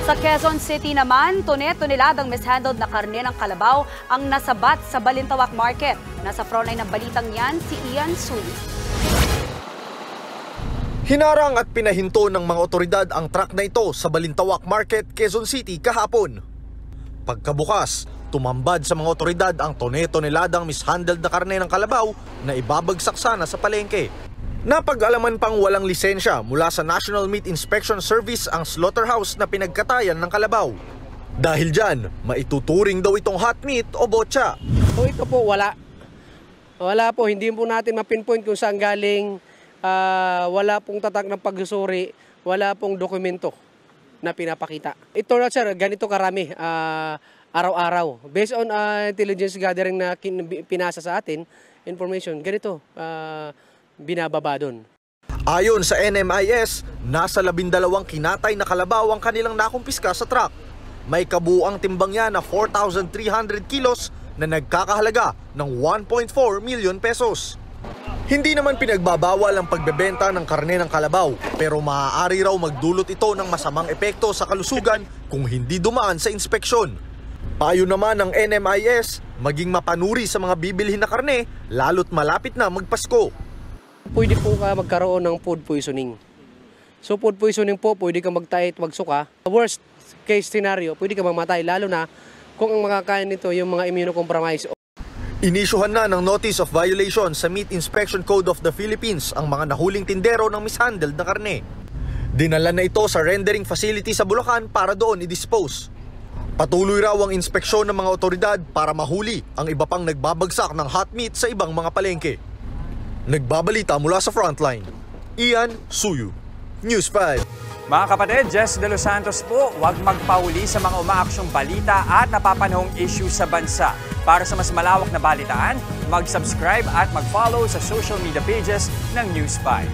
Sa Quezon City naman, tone-toneladang mishandled na karne ng kalabaw ang nasabat sa Balintawak Market. Nasa frontline ng balitang yan, si Ian Suli. Hinarang at pinahinto ng mga otoridad ang truck na ito sa Balintawak Market, Quezon City kahapon. Pagkabukas, tumambad sa mga otoridad ang tone-toneladang mishandled na karne ng kalabaw na ibabagsak sana sa palengke. Napag-alaman pang walang lisensya mula sa National Meat Inspection Service ang slaughterhouse na pinagkatayan ng kalabaw. Dahil dyan, maituturing daw itong hot meat o botya. So ito po wala. Wala po, hindi po natin mapinpoint kung saan galing. Wala pong tatak ng pagsusuri, wala pong dokumento na pinapakita. Ito na sir, ganito karami araw-araw. Based on intelligence gathering na pinasa sa atin, information, ganito binababa doon. Ayon sa NMIS, nasa 12 kinatay na kalabaw ang kanilang nakumpiska sa truck. May kabuuang timbang niya na 4,300 kilos na nagkakahalaga ng 1.4 million pesos. Hindi naman pinagbabawal ang pagbebenta ng karne ng kalabaw, pero maaari raw magdulot ito ng masamang epekto sa kalusugan kung hindi dumaan sa inspeksyon. Payo naman ng NMIS, maging mapanuri sa mga bibilhin na karne, lalo't malapit na magpasko. Pwede po ka magkaroon ng food poisoning. So food poisoning po, pwede kang magtay at magsuka. Worst case scenario, pwede ka mamatay, lalo na kung ang makakain nito yung mga immunocompromised. Inisyuhan na ng Notice of Violation sa Meat Inspection Code of the Philippines ang mga nahuling tindero ng mishandled na karne. Dinala na ito sa rendering facility sa Bulacan para doon i-dispose. Patuloy raw ang inspeksyon ng mga otoridad para mahuli ang iba pang nagbabagsak ng hot meat sa ibang mga palengke. Nagbabalita mula sa Frontline, Ian Suyu, News 5. Mga kapatid, Jess De Los Santos po, huwag magpahuli sa mga umaaksyong balita at napapanahong issue sa bansa. Para sa mas malawak na balitaan, mag-subscribe at mag-follow sa social media pages ng News 5.